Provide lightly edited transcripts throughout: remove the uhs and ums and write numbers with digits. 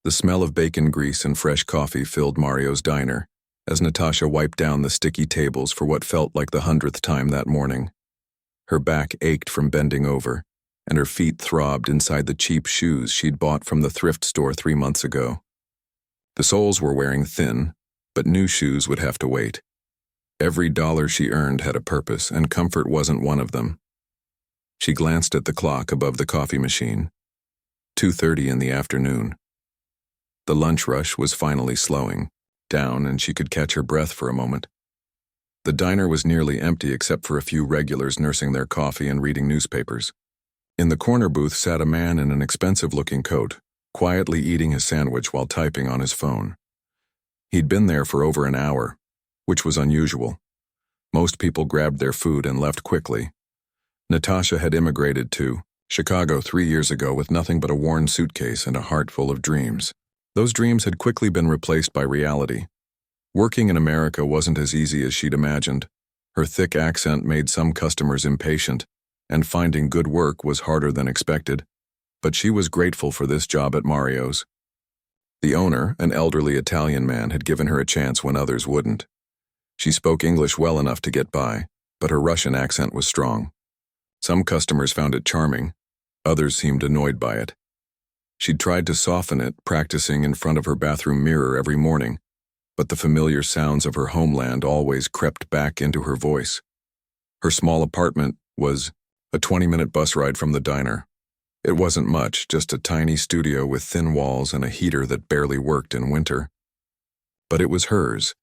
The smell of bacon grease and fresh coffee filled Mario's diner, as Natasha wiped down the sticky tables for what felt like the 100th time that morning. Her back ached from bending over, and her feet throbbed inside the cheap shoes she'd bought from the thrift store 3 months ago. The soles were wearing thin, but new shoes would have to wait. Every dollar she earned had a purpose, and comfort wasn't one of them. She glanced at the clock above the coffee machine. 2:30 in the afternoon. The lunch rush was finally slowing down, and she could catch her breath for a moment. The diner was nearly empty except for a few regulars nursing their coffee and reading newspapers. In the corner booth sat a man in an expensive-looking coat, quietly eating his sandwich while typing on his phone. He'd been there for over an hour, which was unusual. Most people grabbed their food and left quickly. Natasha had immigrated to Chicago 3 years ago with nothing but a worn suitcase and a heart full of dreams. Those dreams had quickly been replaced by reality. Working in America wasn't as easy as she'd imagined. Her thick accent made some customers impatient, and finding good work was harder than expected. But she was grateful for this job at Mario's. The owner, an elderly Italian man, had given her a chance when others wouldn't. She spoke English well enough to get by, but her Russian accent was strong. Some customers found it charming, others seemed annoyed by it. She'd tried to soften it, practicing in front of her bathroom mirror every morning, but the familiar sounds of her homeland always crept back into her voice. Her small apartment was a 20-minute bus ride from the diner. It wasn't much, just a tiny studio with thin walls and a heater that barely worked in winter. But it was hers,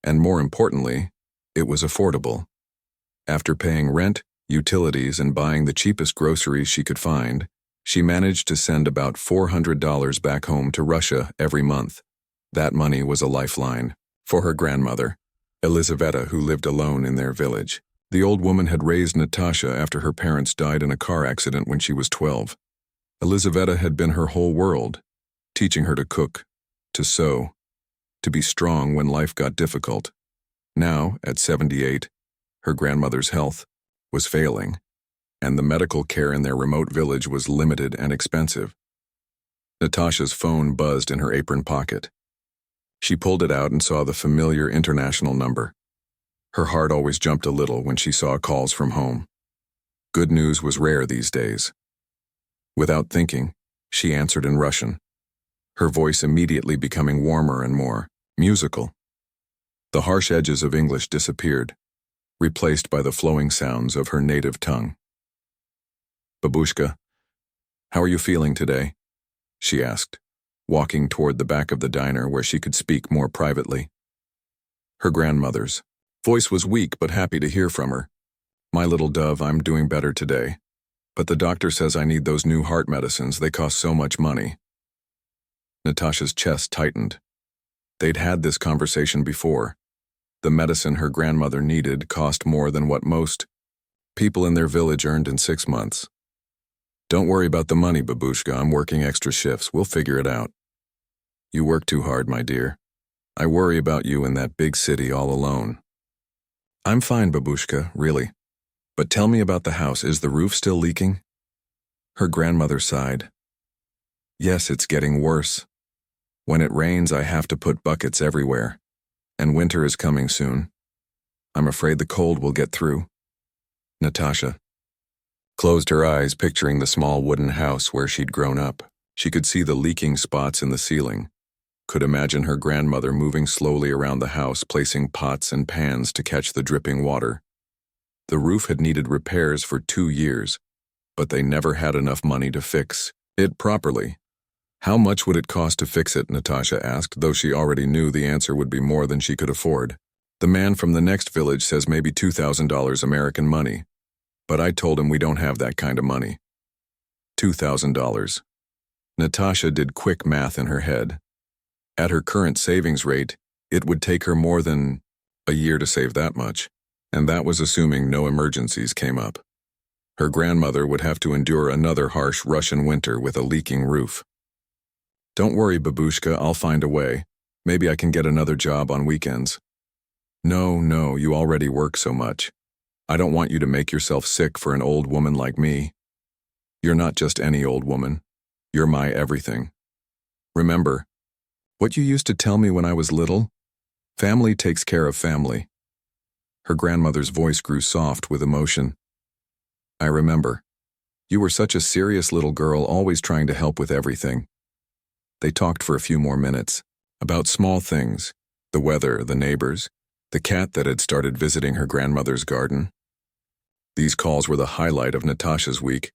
and more importantly, it was affordable. After paying rent, utilities, and buying the cheapest groceries she could find, she managed to send about $400 back home to Russia every month. That money was a lifeline for her grandmother, Elizaveta, who lived alone in their village. The old woman had raised Natasha after her parents died in a car accident when she was 12. Elizaveta had been her whole world, teaching her to cook, to sew, to be strong when life got difficult. Now, at 78, her grandmother's health was failing, and the medical care in their remote village was limited and expensive. Natasha's phone buzzed in her apron pocket. She pulled it out and saw the familiar international number. Her heart always jumped a little when she saw calls from home. Good news was rare these days. Without thinking, she answered in Russian, her voice immediately becoming warmer and more musical. The harsh edges of English disappeared, replaced by the flowing sounds of her native tongue. "Babushka, how are you feeling today?" she asked, walking toward the back of the diner where she could speak more privately. Her grandmother's voice was weak but happy to hear from her. "My little dove, I'm doing better today. But the doctor says I need those new heart medicines. They cost so much money." Natasha's chest tightened. They'd had this conversation before. The medicine her grandmother needed cost more than what most people in their village earned in 6 months. "Don't worry about the money, Babushka. I'm working extra shifts. We'll figure it out." "You work too hard, my dear. I worry about you in that big city all alone." "I'm fine, Babushka, really. But tell me about the house. Is the roof still leaking?" Her grandmother sighed. "Yes, it's getting worse. When it rains, I have to put buckets everywhere. And winter is coming soon. I'm afraid the cold will get through." Natasha closed her eyes, picturing the small wooden house where she'd grown up. She could see the leaking spots in the ceiling, could imagine her grandmother moving slowly around the house, placing pots and pans to catch the dripping water. The roof had needed repairs for 2 years, but they never had enough money to fix it properly. How much would it cost to fix it, Natasha asked, though she already knew the answer would be more than she could afford. "The man from the next village says maybe $2,000 American money, but I told him we don't have that kind of money." $2,000. Natasha did quick math in her head. At her current savings rate, it would take her more than a year to save that much, and that was assuming no emergencies came up. Her grandmother would have to endure another harsh Russian winter with a leaking roof. "Don't worry, Babushka, I'll find a way. Maybe I can get another job on weekends." No, you already work so much. I don't want you to make yourself sick for an old woman like me. You're not just any old woman. You're my everything." Remember, what you used to tell me when I was little? Family takes care of family. Her grandmother's voice grew soft with emotion. I remember. You were such a serious little girl, always trying to help with everything. They talked for a few more minutes, about small things, the weather, the neighbors, the cat that had started visiting her grandmother's garden. These calls were the highlight of Natasha's week,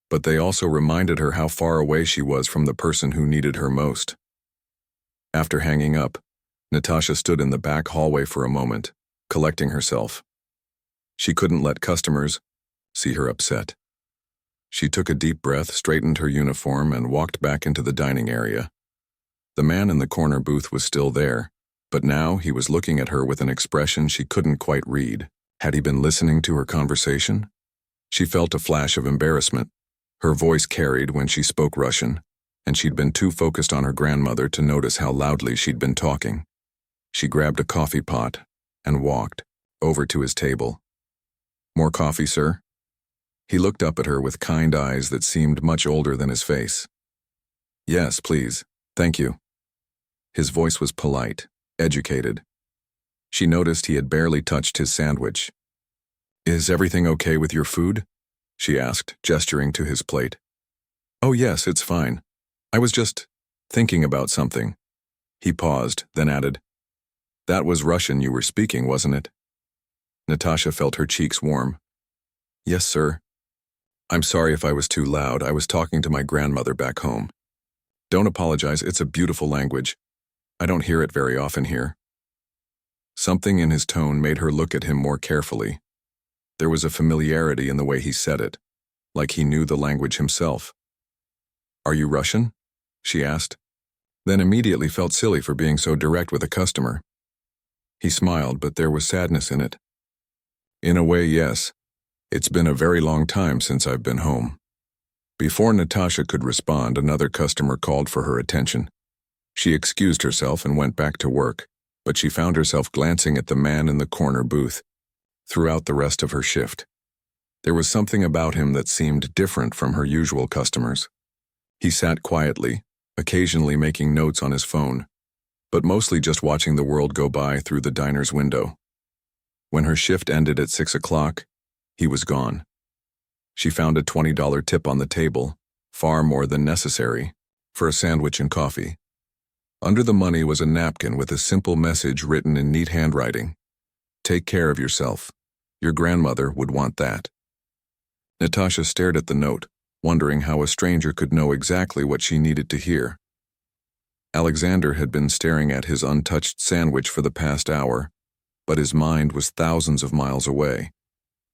but they also reminded her how far away she was from the person who needed her most. After hanging up, Natasha stood in the back hallway for a moment, collecting herself. She couldn't let customers see her upset. She took a deep breath, straightened her uniform, and walked back into the dining area. The man in the corner booth was still there, but now he was looking at her with an expression she couldn't quite read. Had he been listening to her conversation? She felt a flash of embarrassment. Her voice carried when she spoke Russian, and she'd been too focused on her grandmother to notice how loudly she'd been talking. She grabbed a coffee pot and walked over to his table. More coffee, sir? He looked up at her with kind eyes that seemed much older than his face. Yes, please. Thank you. His voice was polite, educated. She noticed he had barely touched his sandwich. Is everything okay with your food? She asked, gesturing to his plate. Oh yes, it's fine. I was just thinking about something. He paused, then added, That was Russian you were speaking, wasn't it? Natasha felt her cheeks warm. Yes, sir. I'm sorry if I was too loud. I was talking to my grandmother back home. Don't apologize, it's a beautiful language. I don't hear it very often here. Something in his tone made her look at him more carefully. There was a familiarity in the way he said it, like he knew the language himself. Are you Russian? She asked, then immediately felt silly for being so direct with a customer. He smiled, but there was sadness in it. In a way, yes. It's been a very long time since I've been home. Before Natasha could respond, another customer called for her attention. She excused herself and went back to work, but she found herself glancing at the man in the corner booth throughout the rest of her shift. There was something about him that seemed different from her usual customers. He sat quietly, occasionally making notes on his phone, but mostly just watching the world go by through the diner's window. When her shift ended at 6 o'clock, he was gone. She found a $20 tip on the table, far more than necessary, for a sandwich and coffee. Under the money was a napkin with a simple message written in neat handwriting. Take care of yourself. Your grandmother would want that. Natasha stared at the note, wondering how a stranger could know exactly what she needed to hear. Alexander had been staring at his untouched sandwich for the past hour, but his mind was thousands of miles away.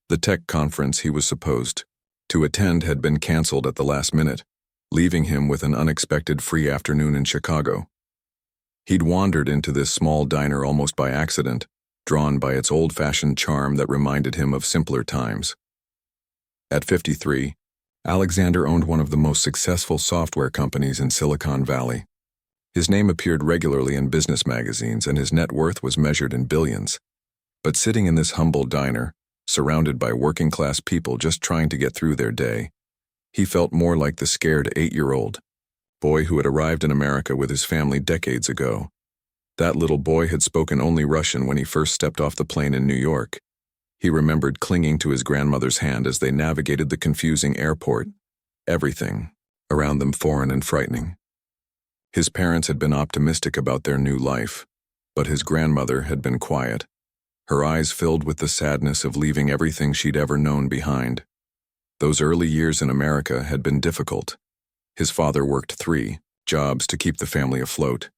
The tech conference he was supposed to attend had been canceled at the last minute, leaving him with an unexpected free afternoon in Chicago. He'd wandered into this small diner almost by accident, drawn by its old-fashioned charm that reminded him of simpler times. At 53, Alexander owned one of the most successful software companies in Silicon Valley. His name appeared regularly in business magazines and his net worth was measured in billions. But sitting in this humble diner, surrounded by working-class people just trying to get through their day, he felt more like the scared 8-year-old boy who had arrived in America with his family decades ago. That little boy had spoken only Russian when he first stepped off the plane in New York. He remembered clinging to his grandmother's hand as they navigated the confusing airport, everything around them foreign and frightening. His parents had been optimistic about their new life, but his grandmother had been quiet, her eyes filled with the sadness of leaving everything she'd ever known behind. Those early years in America had been difficult. His father worked 3 jobs to keep the family afloat,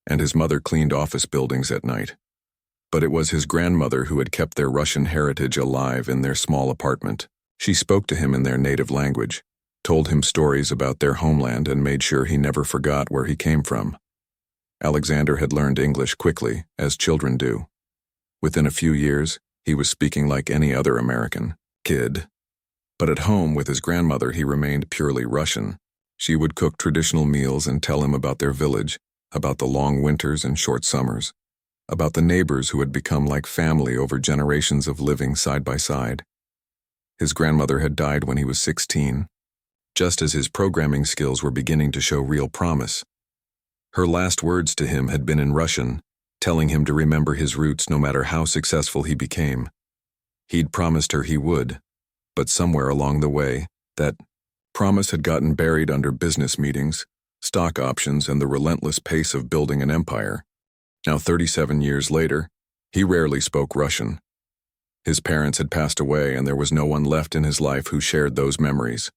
and his mother cleaned office buildings at night. But it was his grandmother who had kept their Russian heritage alive in their small apartment. She spoke to him in their native language, told him stories about their homeland, and made sure he never forgot where he came from. Alexander had learned English quickly, as children do. Within a few years, he was speaking like any other American kid. But at home with his grandmother, he remained purely Russian. She would cook traditional meals and tell him about their village, about the long winters and short summers, about the neighbors who had become like family over generations of living side by side. His grandmother had died when he was 16, just as his programming skills were beginning to show real promise. Her last words to him had been in Russian, telling him to remember his roots no matter how successful he became. He'd promised her he would, but somewhere along the way, that promise had gotten buried under business meetings, stock options, and the relentless pace of building an empire. Now, 37 years later, he rarely spoke Russian. His parents had passed away, and there was no one left in his life who shared those memories.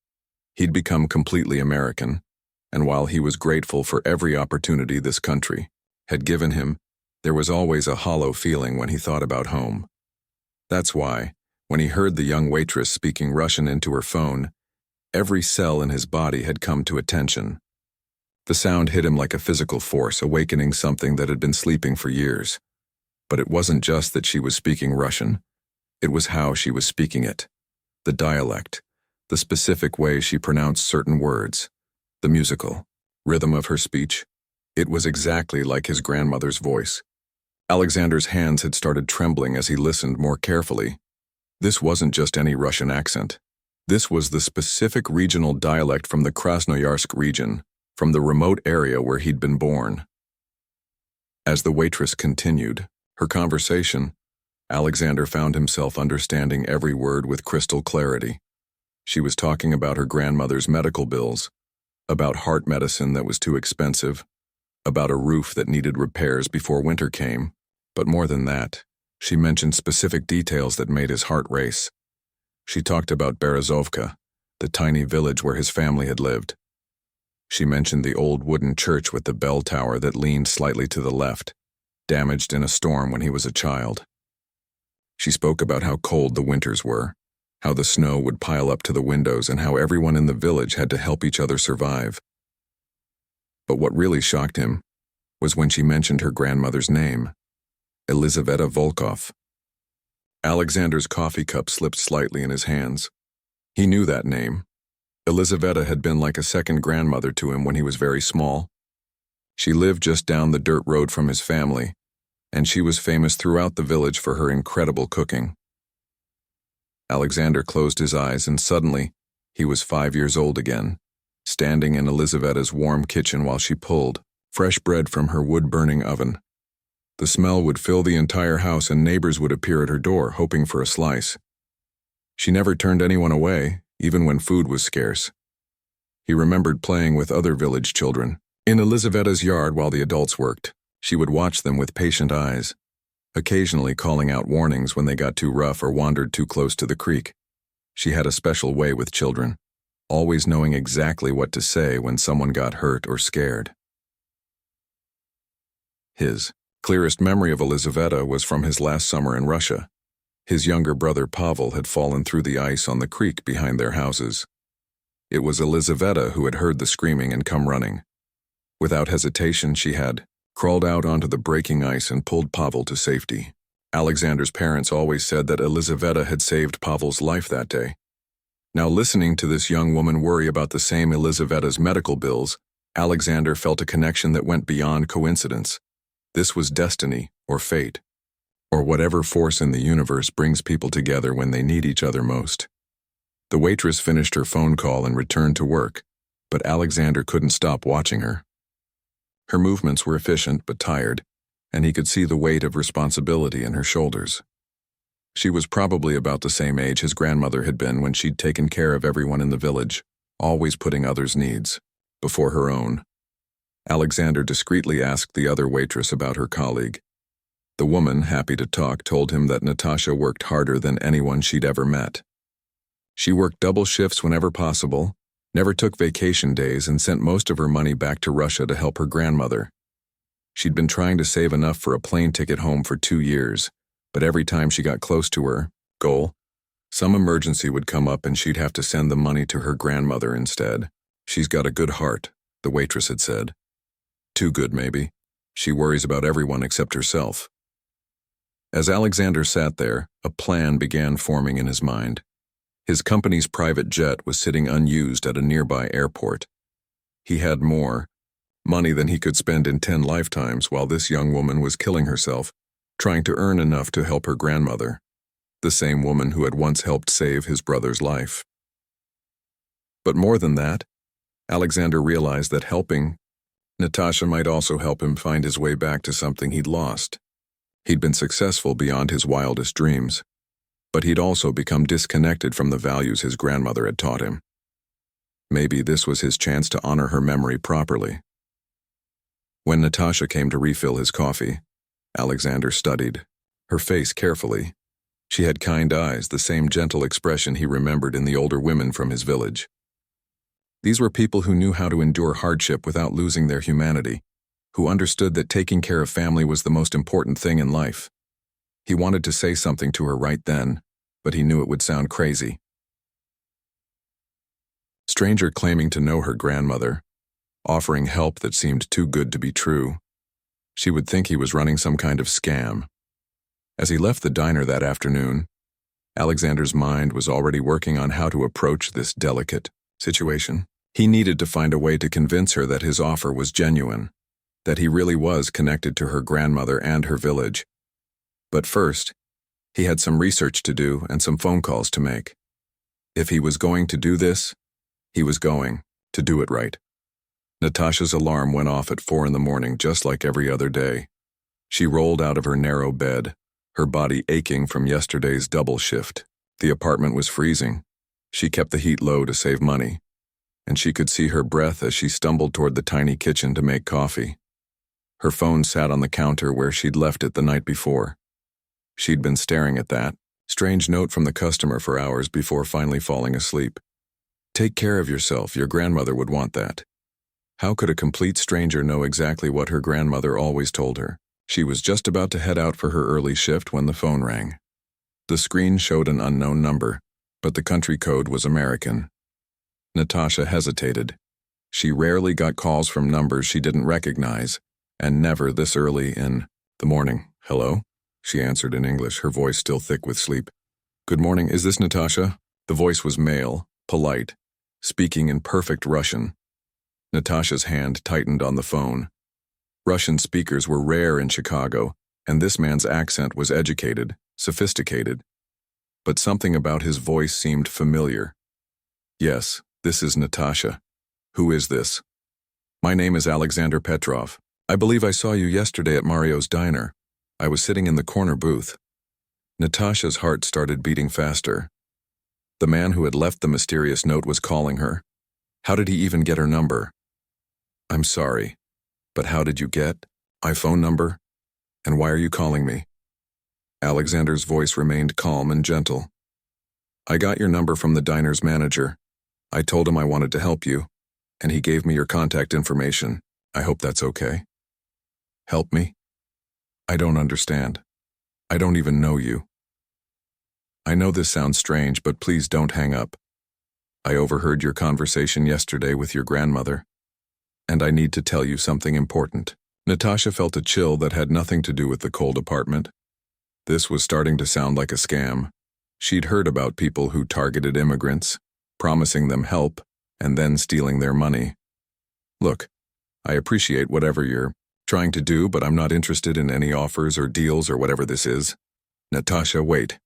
He'd become completely American, and while he was grateful for every opportunity this country had given him, there was always a hollow feeling when he thought about home. That's why, when he heard the young waitress speaking Russian into her phone, every cell in his body had come to attention. The sound hit him like a physical force, awakening something that had been sleeping for years. But it wasn't just that she was speaking Russian. It was how she was speaking it. The dialect, the specific way she pronounced certain words, the musical rhythm of her speech. It was exactly like his grandmother's voice. Alexander's hands had started trembling as he listened more carefully. This wasn't just any Russian accent. This was the specific regional dialect from the Krasnoyarsk region, from the remote area where he'd been born. As the waitress continued her conversation, Alexander found himself understanding every word with crystal clarity. She was talking about her grandmother's medical bills, about heart medicine that was too expensive, about a roof that needed repairs before winter came, but more than that, she mentioned specific details that made his heart race. She talked about Berezovka, the tiny village where his family had lived. She mentioned the old wooden church with the bell tower that leaned slightly to the left, damaged in a storm when he was a child. She spoke about how cold the winters were, how the snow would pile up to the windows, and how everyone in the village had to help each other survive. But what really shocked him was when she mentioned her grandmother's name, Elizaveta Volkov. Alexander's coffee cup slipped slightly in his hands. He knew that name. Elizaveta had been like a second grandmother to him when he was very small. She lived just down the dirt road from his family, and she was famous throughout the village for her incredible cooking. Alexander closed his eyes, and suddenly, he was 5 years old again, standing in Elizaveta's warm kitchen while she pulled fresh bread from her wood-burning oven. The smell would fill the entire house, and neighbors would appear at her door, hoping for a slice. She never turned anyone away, even when food was scarce. He remembered playing with other village children in Elizaveta's yard while the adults worked. She would watch them with patient eyes, occasionally calling out warnings when they got too rough or wandered too close to the creek. She had a special way with children, always knowing exactly what to say when someone got hurt or scared. His clearest memory of Elizaveta was from his last summer in Russia. His younger brother Pavel had fallen through the ice on the creek behind their houses. It was Elizaveta who had heard the screaming and come running. Without hesitation, she had crawled out onto the breaking ice and pulled Pavel to safety. Alexander's parents always said that Elizaveta had saved Pavel's life that day. Now, listening to this young woman worry about the same Elizaveta's medical bills, Alexander felt a connection that went beyond coincidence. This was destiny, or fate, or whatever force in the universe brings people together when they need each other most. The waitress finished her phone call and returned to work, but Alexander couldn't stop watching her. Her movements were efficient but tired, and he could see the weight of responsibility in her shoulders. She was probably about the same age his grandmother had been when she'd taken care of everyone in the village, always putting others' needs before her own. Alexander discreetly asked the other waitress about her colleague. The woman, happy to talk, told him that Natasha worked harder than anyone she'd ever met. She worked double shifts whenever possible, never took vacation days, and sent most of her money back to Russia to help her grandmother. She'd been trying to save enough for a plane ticket home for 2 years, but every time she got close to her goal, some emergency would come up and she'd have to send the money to her grandmother instead. "She's got a good heart," the waitress had said. "Too good, maybe. She worries about everyone except herself." As Alexander sat there, a plan began forming in his mind. His company's private jet was sitting unused at a nearby airport. He had more money than he could spend in 10 lifetimes while this young woman was killing herself, trying to earn enough to help her grandmother, the same woman who had once helped save his brother's life. But more than that, Alexander realized that helping Natasha might also help him find his way back to something he'd lost. He'd been successful beyond his wildest dreams, but he'd also become disconnected from the values his grandmother had taught him. Maybe this was his chance to honor her memory properly. When Natasha came to refill his coffee, Alexander studied her face carefully. She had kind eyes, the same gentle expression he remembered in the older women from his village. These were people who knew how to endure hardship without losing their humanity, who understood that taking care of family was the most important thing in life. He wanted to say something to her right then, but he knew it would sound crazy. Stranger claiming to know her grandmother, offering help that seemed too good to be true. She would think he was running some kind of scam. As he left the diner that afternoon, Alexander's mind was already working on how to approach this delicate situation. He needed to find a way to convince her that his offer was genuine, that he really was connected to her grandmother and her village. But first, he had some research to do and some phone calls to make. If he was going to do this, he was going to do it right. Natasha's alarm went off at 4 in the morning, just like every other day. She rolled out of her narrow bed, her body aching from yesterday's double shift. The apartment was freezing. She kept the heat low to save money, and she could see her breath as she stumbled toward the tiny kitchen to make coffee. Her phone sat on the counter where she'd left it the night before. She'd been staring at that strange note from the customer for hours before finally falling asleep. Take care of yourself, your grandmother would want that. How could a complete stranger know exactly what her grandmother always told her? She was just about to head out for her early shift when the phone rang. The screen showed an unknown number, but the country code was American. Natasha hesitated. She rarely got calls from numbers she didn't recognize, and never this early in the morning. Hello? She answered in English, her voice still thick with sleep. Good morning, is this Natasha? The voice was male, polite, speaking in perfect Russian. Natasha's hand tightened on the phone. Russian speakers were rare in Chicago, and this man's accent was educated, sophisticated. But something about his voice seemed familiar. Yes, this is Natasha. Who is this? My name is Alexander Petrov. I believe I saw you yesterday at Mario's diner. I was sitting in the corner booth. Natasha's heart started beating faster. The man who had left the mysterious note was calling her. How did he even get her number? I'm sorry, but how did you get my phone number? And why are you calling me? Alexander's voice remained calm and gentle. I got your number from the diner's manager. I told him I wanted to help you, and he gave me your contact information. I hope that's okay. Help me? I don't understand. I don't even know you. I know this sounds strange, but please don't hang up. I overheard your conversation yesterday with your grandmother, and I need to tell you something important. Natasha felt a chill that had nothing to do with the cold apartment. This was starting to sound like a scam. She'd heard about people who targeted immigrants, promising them help, and then stealing their money. Look, I appreciate whatever you're trying to do, but I'm not interested in any offers or deals or whatever this is. Natasha, wait.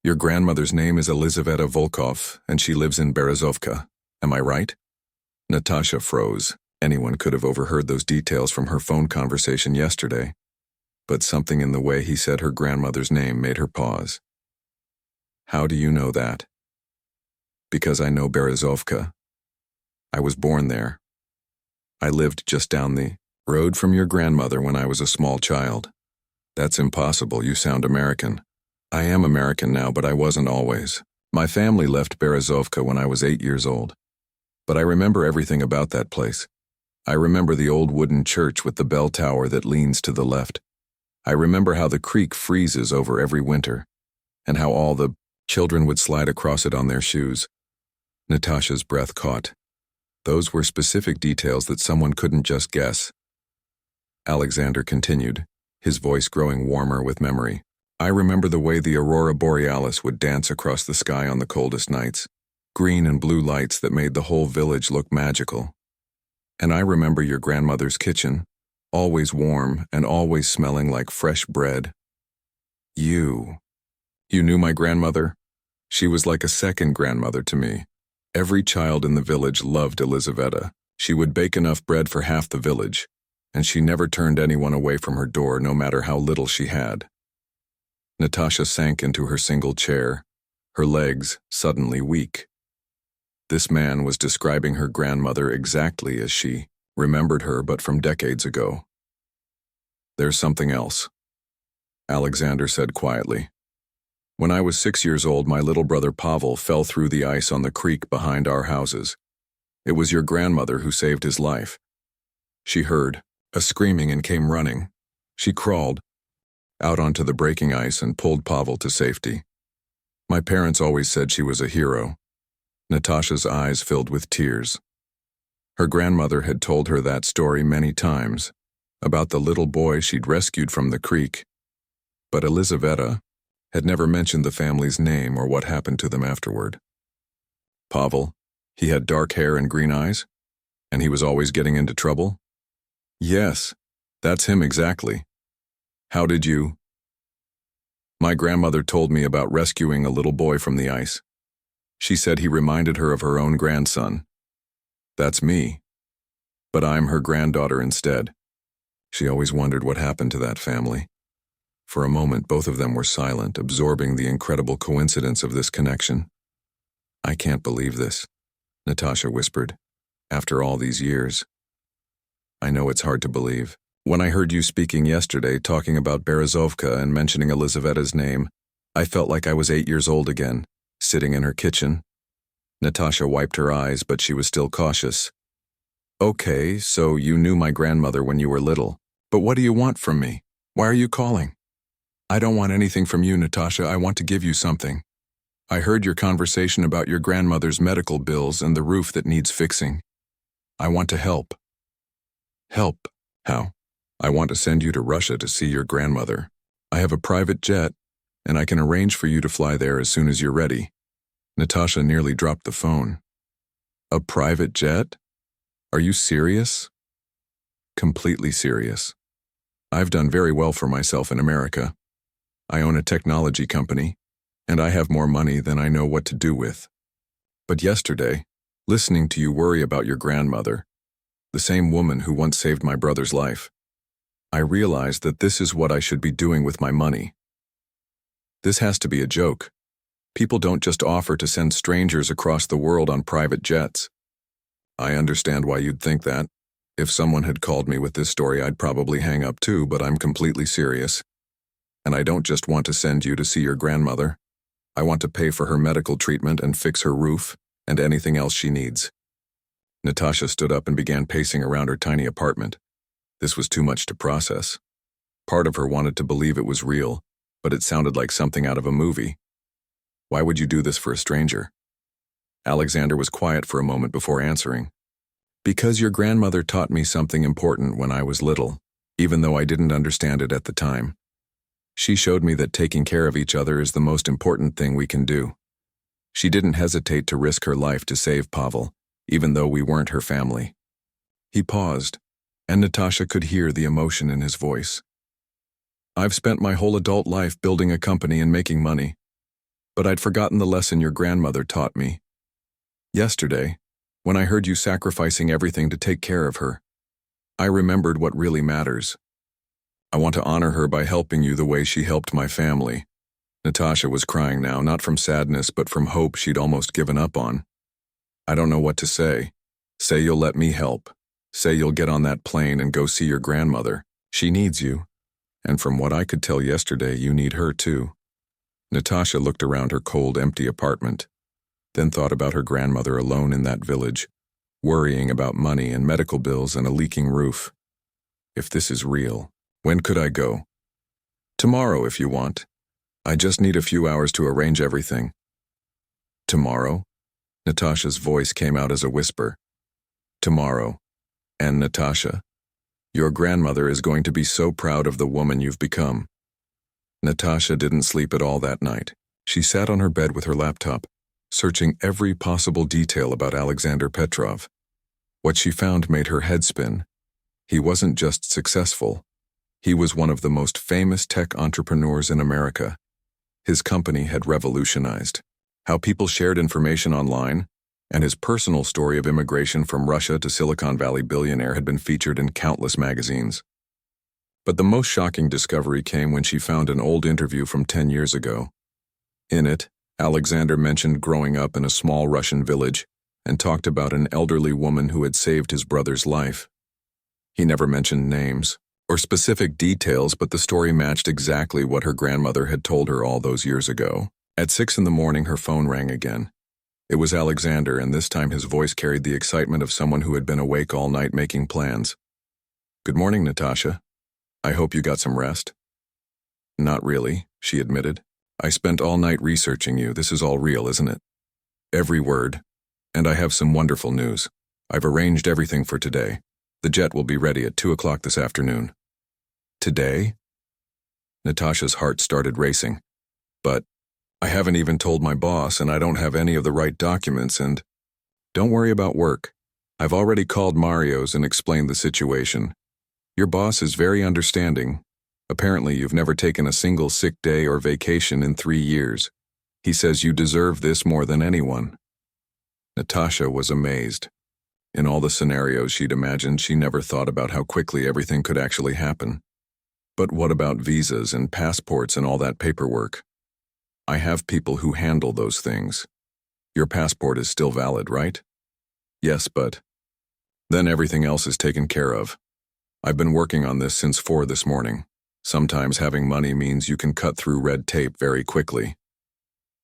Your grandmother's name is Elizaveta Volkov, and she lives in Berezovka. Am I right? Natasha froze. Anyone could have overheard those details from her phone conversation yesterday, but something in the way he said her grandmother's name made her pause. How do you know that? Because I know Berezovka. I was born there. I lived just down the road from your grandmother when I was a small child. That's impossible, you sound American. I am American now, but I wasn't always. My family left Berezovka when I was 8 years old. But I remember everything about that place. I remember the old wooden church with the bell tower that leans to the left. I remember how the creek freezes over every winter, and how all the children would slide across it on their shoes. Natasha's breath caught. Those were specific details that someone couldn't just guess. Alexander continued, his voice growing warmer with memory. I remember the way the aurora borealis would dance across the sky on the coldest nights, green and blue lights that made the whole village look magical. And I remember your grandmother's kitchen, always warm and always smelling like fresh bread. You knew my grandmother? She was like a second grandmother to me. Every child in the village loved Elizaveta. She would bake enough bread for half the village, and she never turned anyone away from her door no matter how little she had. Natasha sank into her single chair, her legs suddenly weak. This man was describing her grandmother exactly as she remembered her, but from decades ago. "There's something else," Alexander said quietly. "When I was 6 years old, my little brother Pavel fell through the ice on the creek behind our houses. It was your grandmother who saved his life. She heard a screaming and came running. She crawled out onto the breaking ice and pulled Pavel to safety. My parents always said she was a hero." Natasha's eyes filled with tears. Her grandmother had told her that story many times, about the little boy she'd rescued from the creek, but Elizaveta had never mentioned the family's name or what happened to them afterward. Pavel, he had dark hair and green eyes, and he was always getting into trouble? Yes, that's him exactly. How did you? My grandmother told me about rescuing a little boy from the ice. She said he reminded her of her own grandson. That's me. But I'm her granddaughter instead. She always wondered what happened to that family. For a moment, both of them were silent, absorbing the incredible coincidence of this connection. "I can't believe this," Natasha whispered. "After all these years." "I know it's hard to believe. When I heard you speaking yesterday, talking about Berezovka and mentioning Elizaveta's name, I felt like I was 8 years old again, sitting in her kitchen." Natasha wiped her eyes, but she was still cautious. "Okay, so you knew my grandmother when you were little. But what do you want from me? Why are you calling?" "I don't want anything from you, Natasha. I want to give you something. I heard your conversation about your grandmother's medical bills and the roof that needs fixing. I want to help." "Help? How?" "I want to send you to Russia to see your grandmother. I have a private jet, and I can arrange for you to fly there as soon as you're ready." Natasha nearly dropped the phone. "A private jet? Are you serious?" "Completely serious. I've done very well for myself in America. I own a technology company, and I have more money than I know what to do with. But yesterday, listening to you worry about your grandmother, the same woman who once saved my brother's life, I realized that this is what I should be doing with my money. This has to be a joke. People don't just offer to send strangers across the world on private jets. I understand why you'd think that. If someone had called me with this story, I'd probably hang up too, but I'm completely serious. And I don't just want to send you to see your grandmother. I want to pay for her medical treatment and fix her roof and anything else she needs." Natasha stood up and began pacing around her tiny apartment. This was too much to process. Part of her wanted to believe it was real, but it sounded like something out of a movie. "Why would you do this for a stranger?" Alexander was quiet for a moment before answering. "Because your grandmother taught me something important when I was little, even though I didn't understand it at the time. She showed me that taking care of each other is the most important thing we can do. She didn't hesitate to risk her life to save Pavel, even though we weren't her family." He paused, and Natasha could hear the emotion in his voice. "I've spent my whole adult life building a company and making money, but I'd forgotten the lesson your grandmother taught me. Yesterday, when I heard you sacrificing everything to take care of her, I remembered what really matters. I want to honor her by helping you the way she helped my family." Natasha was crying now, not from sadness but from hope she'd almost given up on. "I don't know what to say. Say you'll let me help. Say you'll get on that plane and go see your grandmother. She needs you. And from what I could tell yesterday, you need her too." Natasha looked around her cold, empty apartment, then thought about her grandmother alone in that village, worrying about money and medical bills and a leaking roof. "If this is real, when could I go?" "Tomorrow if you want. I just need a few hours to arrange everything." "Tomorrow?" Natasha's voice came out as a whisper. "Tomorrow. And Natasha, your grandmother is going to be so proud of the woman you've become." Natasha didn't sleep at all that night. She sat on her bed with her laptop, searching every possible detail about Alexander Petrov. What she found made her head spin. He wasn't just successful. He was one of the most famous tech entrepreneurs in America. His company had revolutionized how people shared information online, and his personal story of immigration from Russia to Silicon Valley billionaire had been featured in countless magazines. But the most shocking discovery came when she found an old interview from 10 years ago. In it, Alexander mentioned growing up in a small Russian village and talked about an elderly woman who had saved his brother's life. He never mentioned names or specific details, but the story matched exactly what her grandmother had told her all those years ago. At 6 in the morning, her phone rang again. It was Alexander, and this time his voice carried the excitement of someone who had been awake all night making plans. "Good morning, Natasha. I hope you got some rest." "Not really," she admitted. "I spent all night researching you. This is all real, isn't it?" "Every word. And I have some wonderful news. I've arranged everything for today. The jet will be ready at 2 o'clock this afternoon." "Today?" Natasha's heart started racing. "But I haven't even told my boss, and I don't have any of the right documents, and—" "Don't worry about work. I've already called Mario's and explained the situation. Your boss is very understanding. Apparently you've never taken a single sick day or vacation in 3 years. He says you deserve this more than anyone." Natasha was amazed. In all the scenarios she'd imagined, she never thought about how quickly everything could actually happen. "But what about visas and passports and all that paperwork?" "I have people who handle those things. Your passport is still valid, right?" "Yes, but—" "Then everything else is taken care of. I've been working on this since 4 this morning. Sometimes having money means you can cut through red tape very quickly."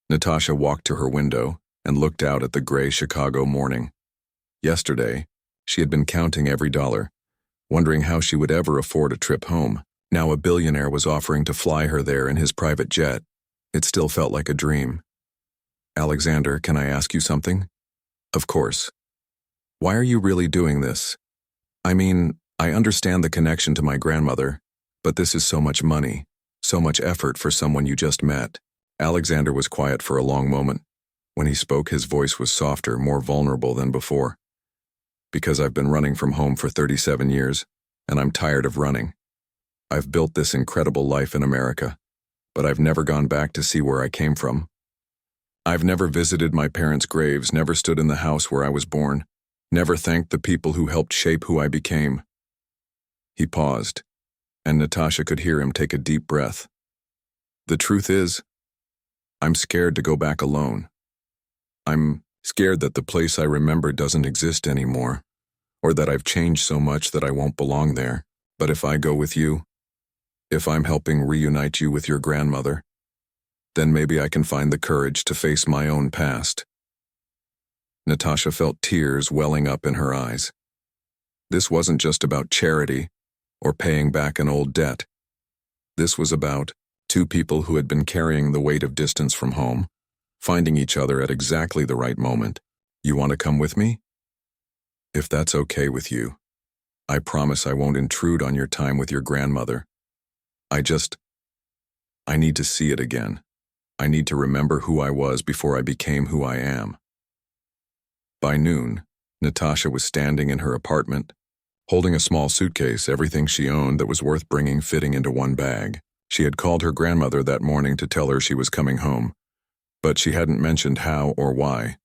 Natasha walked to her window and looked out at the gray Chicago morning. Yesterday, she had been counting every dollar, wondering how she would ever afford a trip home. Now a billionaire was offering to fly her there in his private jet. It still felt like a dream. "Alexander, can I ask you something?" "Of course." "Why are you really doing this? I mean, I understand the connection to my grandmother, but this is so much money, so much effort for someone you just met." Alexander was quiet for a long moment. When he spoke, his voice was softer, more vulnerable than before. "Because I've been running from home for 37 years, and I'm tired of running. I've built this incredible life in America, but I've never gone back to see where I came from. I've never visited my parents' graves, never stood in the house where I was born, never thanked the people who helped shape who I became." He paused, and Natasha could hear him take a deep breath. "The truth is, I'm scared to go back alone. I'm scared that the place I remember doesn't exist anymore, or that I've changed so much that I won't belong there. But if I go with you, if I'm helping reunite you with your grandmother, then maybe I can find the courage to face my own past." Natasha felt tears welling up in her eyes. This wasn't just about charity or paying back an old debt. This was about 2 people who had been carrying the weight of distance from home, finding each other at exactly the right moment. "You want to come with me?" "If that's okay with you. I promise I won't intrude on your time with your grandmother. I need to see it again. I need to remember who I was before I became who I am." By noon, Natasha was standing in her apartment, holding a small suitcase, everything she owned that was worth bringing fitting into one bag. She had called her grandmother that morning to tell her she was coming home, but she hadn't mentioned how or why.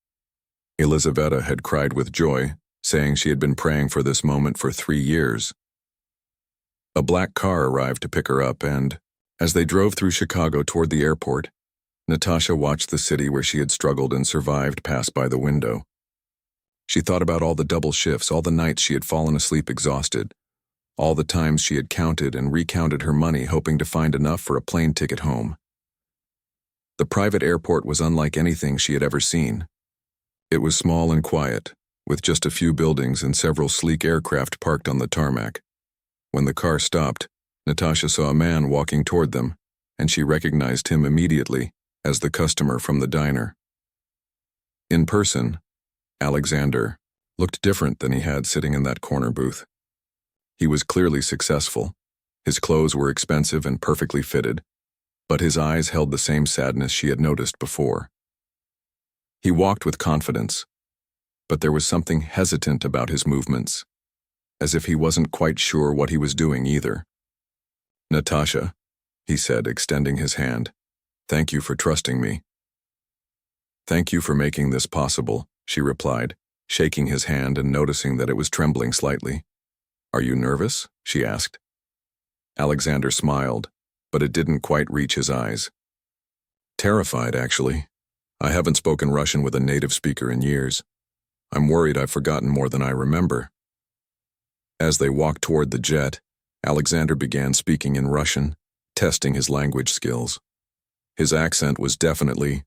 Elizaveta had cried with joy, saying she had been praying for this moment for 3 years. A black car arrived to pick her up, and, as they drove through Chicago toward the airport, Natasha watched the city where she had struggled and survived pass by the window. She thought about all the double shifts, all the nights she had fallen asleep exhausted, all the times she had counted and recounted her money hoping to find enough for a plane ticket home. The private airport was unlike anything she had ever seen. It was small and quiet, with just a few buildings and several sleek aircraft parked on the tarmac. When the car stopped, Natasha saw a man walking toward them, and she recognized him immediately as the customer from the diner. In person, Alexander looked different than he had sitting in that corner booth. He was clearly successful. His clothes were expensive and perfectly fitted, but his eyes held the same sadness she had noticed before. He walked with confidence, but there was something hesitant about his movements, as if he wasn't quite sure what he was doing either. "Natasha," he said, extending his hand, "thank you for trusting me. Thank you for making this possible, she replied, shaking his hand and noticing that it was trembling slightly. Are you nervous? She asked. Alexander smiled, but it didn't quite reach his eyes. Terrified, actually. I haven't spoken Russian with a native speaker in years. I'm worried I've forgotten more than I remember. As they walked toward the jet, Alexander began speaking in Russian, testing his language skills. His accent was definitely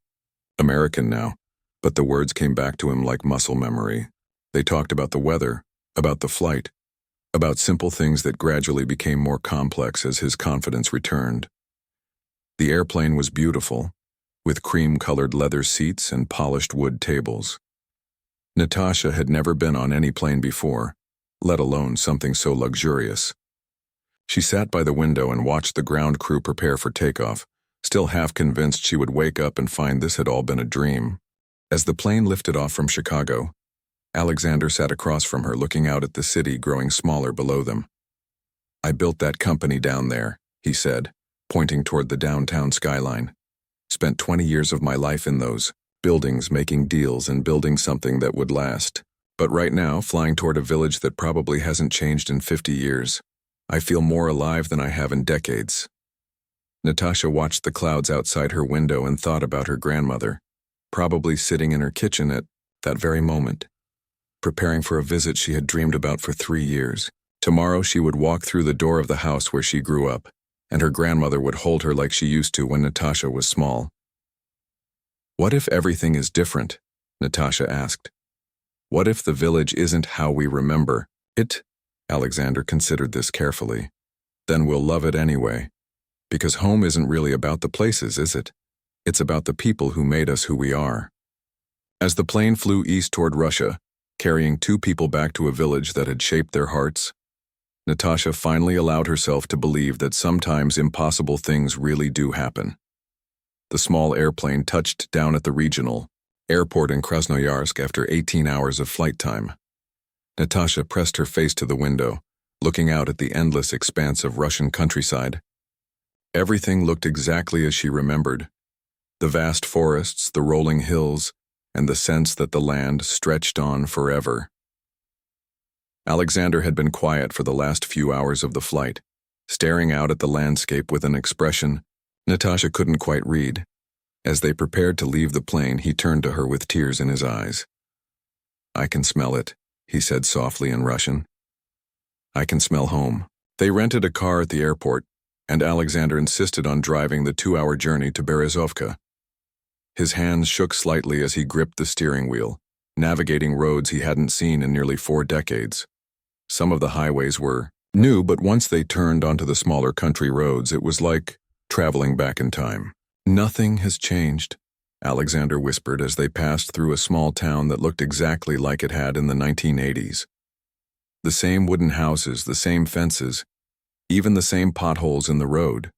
American now, but the words came back to him like muscle memory. They talked about the weather, about the flight, about simple things that gradually became more complex as his confidence returned. The airplane was beautiful, with cream-colored leather seats and polished wood tables. Natasha had never been on any plane before, let alone something so luxurious. She sat by the window and watched the ground crew prepare for takeoff, still half convinced she would wake up and find this had all been a dream. As the plane lifted off from Chicago, Alexander sat across from her looking out at the city growing smaller below them. I built that company down there, he said, pointing toward the downtown skyline. Spent 20 years of my life in those buildings making deals and building something that would last. But right now, flying toward a village that probably hasn't changed in 50 years, I feel more alive than I have in decades. Natasha watched the clouds outside her window and thought about her grandmother, probably sitting in her kitchen at that very moment, preparing for a visit she had dreamed about for 3 years. Tomorrow she would walk through the door of the house where she grew up, and her grandmother would hold her like she used to when Natasha was small. What if everything is different? Natasha asked. What if the village isn't how we remember it? Alexander considered this carefully. Then we'll love it anyway. Because home isn't really about the places, is it? It's about the people who made us who we are. As the plane flew east toward Russia, carrying 2 people back to a village that had shaped their hearts, Natasha finally allowed herself to believe that sometimes impossible things really do happen. The small airplane touched down at the regional airport in Krasnoyarsk after 18 hours of flight time. Natasha pressed her face to the window, looking out at the endless expanse of Russian countryside. Everything looked exactly as she remembered. The vast forests, the rolling hills, and the sense that the land stretched on forever. Alexander had been quiet for the last few hours of the flight, staring out at the landscape with an expression Natasha couldn't quite read. As they prepared to leave the plane, he turned to her with tears in his eyes. I can smell it, he said softly in Russian. I can smell home. They rented a car at the airport, and Alexander insisted on driving the 2-hour journey to Berezovka. His hands shook slightly as he gripped the steering wheel, navigating roads he hadn't seen in nearly 4 decades. Some of the highways were new, but once they turned onto the smaller country roads, it was like traveling back in time. Nothing has changed, Alexander whispered as they passed through a small town that looked exactly like it had in the 1980s. The same wooden houses, the same fences, even the same potholes in the road.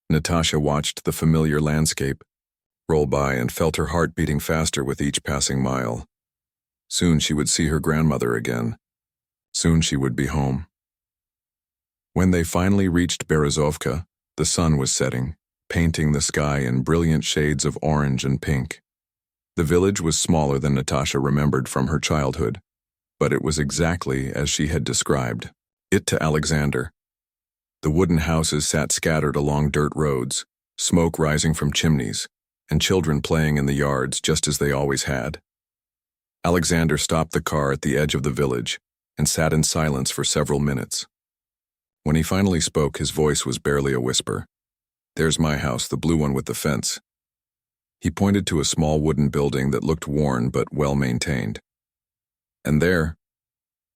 Natasha watched the familiar landscape roll by and felt her heart beating faster with each passing mile. Soon she would see her grandmother again. Soon she would be home. When they finally reached Berezovka, the sun was setting, painting the sky in brilliant shades of orange and pink. The village was smaller than Natasha remembered from her childhood, but it was exactly as she had described it to Alexander. The wooden houses sat scattered along dirt roads, smoke rising from chimneys, and children playing in the yards just as they always had. Alexander stopped the car at the edge of the village and sat in silence for several minutes. When he finally spoke, his voice was barely a whisper. There's my house, the blue one with the fence. He pointed to a small wooden building that looked worn but well-maintained. And there,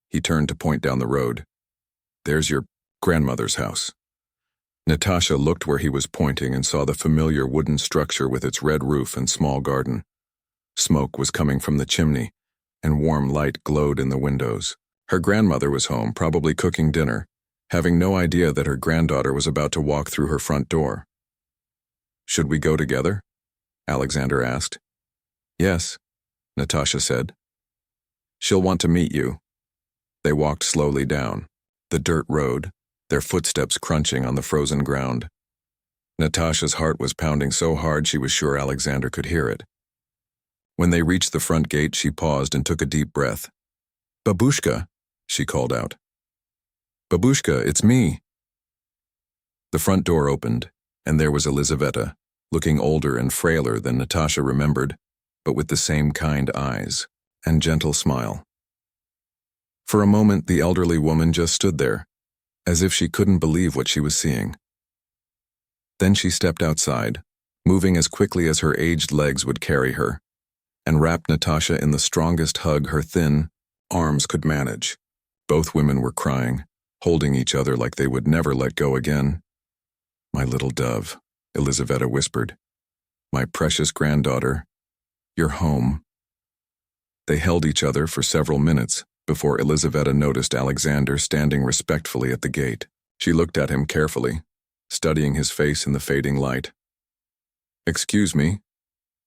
he turned to point down the road, there's your grandmother's house. Natasha looked where he was pointing and saw the familiar wooden structure with its red roof and small garden. Smoke was coming from the chimney, and warm light glowed in the windows. Her grandmother was home, probably cooking dinner, having no idea that her granddaughter was about to walk through her front door. Should we go together? Alexander asked. Yes, Natasha said. She'll want to meet you. They walked slowly down the dirt road, their footsteps crunching on the frozen ground. Natasha's heart was pounding so hard she was sure Alexander could hear it. When they reached the front gate, she paused and took a deep breath. "Babushka," she called out. "Babushka, it's me." The front door opened, and there was Elizaveta, looking older and frailer than Natasha remembered, but with the same kind eyes and gentle smile. For a moment, the elderly woman just stood there, as if she couldn't believe what she was seeing. Then she stepped outside, moving as quickly as her aged legs would carry her, and wrapped Natasha in the strongest hug her thin arms could manage. Both women were crying, holding each other like they would never let go again. "My little dove," Elizaveta whispered. "My precious granddaughter, you're home." They held each other for several minutes before Elizaveta noticed Alexander standing respectfully at the gate. She looked at him carefully, studying his face in the fading light. "Excuse me,"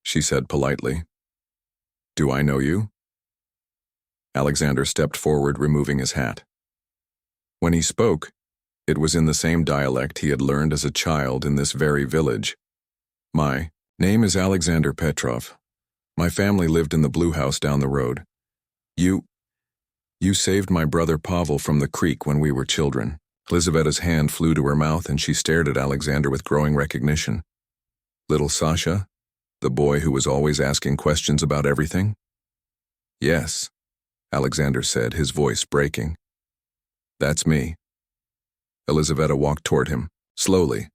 she said politely. "Do I know you?" Alexander stepped forward, removing his hat. When he spoke, it was in the same dialect he had learned as a child in this very village. "My name is Alexander Petrov. My family lived in the blue house down the road. You saved my brother Pavel from the creek when we were children." Elizaveta's hand flew to her mouth and she stared at Alexander with growing recognition. "Little Sasha, the boy who was always asking questions about everything?" "Yes," Alexander said, his voice breaking. "That's me." Elizaveta walked toward him, slowly,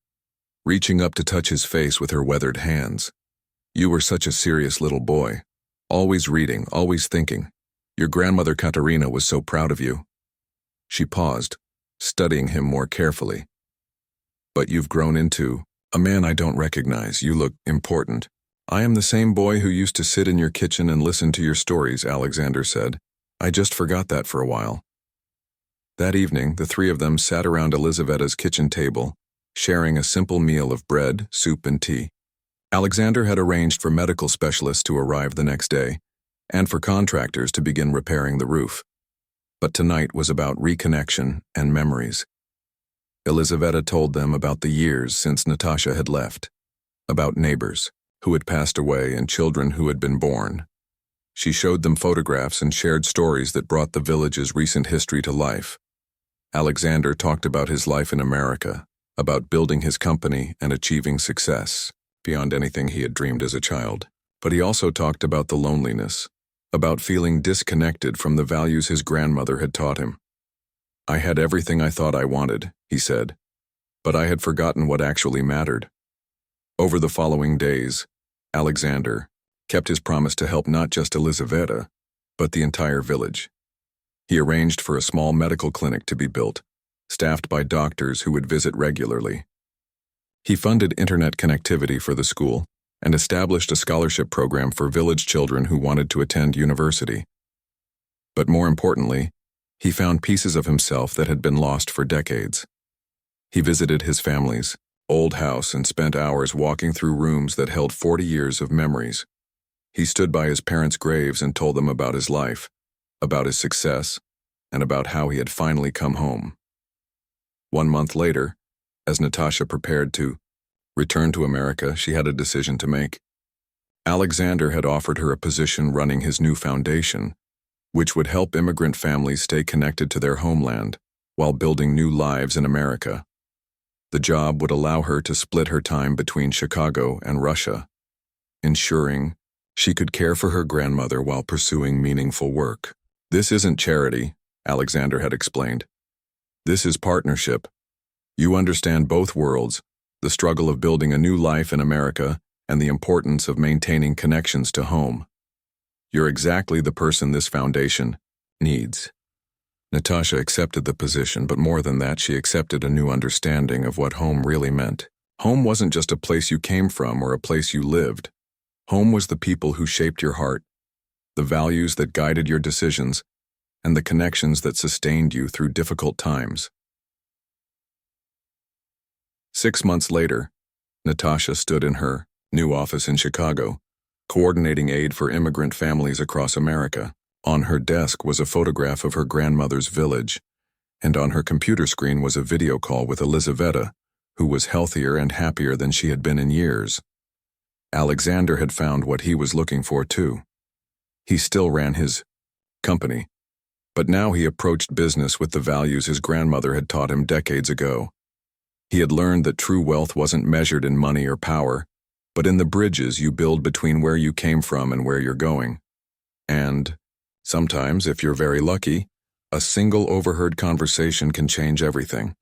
reaching up to touch his face with her weathered hands. "You were such a serious little boy, always reading, always thinking. Your grandmother Katerina was so proud of you." She paused, studying him more carefully. "But you've grown into a man I don't recognize. You look important." "I am the same boy who used to sit in your kitchen and listen to your stories," Alexander said. "I just forgot that for a while." That evening, the three of them sat around Elizaveta's kitchen table, sharing a simple meal of bread, soup, and tea. Alexander had arranged for medical specialists to arrive the next day, and for contractors to begin repairing the roof. But tonight was about reconnection and memories. Elizaveta told them about the years since Natasha had left, about neighbors who had passed away and children who had been born. She showed them photographs and shared stories that brought the village's recent history to life. Alexander talked about his life in America, about building his company and achieving success beyond anything he had dreamed as a child. But he also talked about the loneliness, about feeling disconnected from the values his grandmother had taught him. "I had everything I thought I wanted," he said, "but I had forgotten what actually mattered." Over the following days, Alexander kept his promise to help not just Elizaveta, but the entire village. He arranged for a small medical clinic to be built, staffed by doctors who would visit regularly. He funded internet connectivity for the school and established a scholarship program for village children who wanted to attend university. But more importantly, he found pieces of himself that had been lost for decades. He visited his family's old house and spent hours walking through rooms that held 40 years of memories. He stood by his parents' graves and told them about his life, about his success, and about how he had finally come home. 1 month later, as Natasha prepared to return to America, she had a decision to make. Alexander had offered her a position running his new foundation, which would help immigrant families stay connected to their homeland while building new lives in America. The job would allow her to split her time between Chicago and Russia, ensuring she could care for her grandmother while pursuing meaningful work. "This isn't charity," Alexander had explained. "This is partnership. You understand both worlds, the struggle of building a new life in America and the importance of maintaining connections to home. You're exactly the person this foundation needs." Natasha accepted the position, but more than that, she accepted a new understanding of what home really meant. Home wasn't just a place you came from or a place you lived. Home was the people who shaped your heart, the values that guided your decisions, and the connections that sustained you through difficult times. 6 months later, Natasha stood in her new office in Chicago, coordinating aid for immigrant families across America. On her desk was a photograph of her grandmother's village, and on her computer screen was a video call with Elizaveta, who was healthier and happier than she had been in years. Alexander had found what he was looking for too. He still ran his company, but now he approached business with the values his grandmother had taught him decades ago. He had learned that true wealth wasn't measured in money or power, but in the bridges you build between where you came from and where you're going. And, sometimes, if you're very lucky, a single overheard conversation can change everything.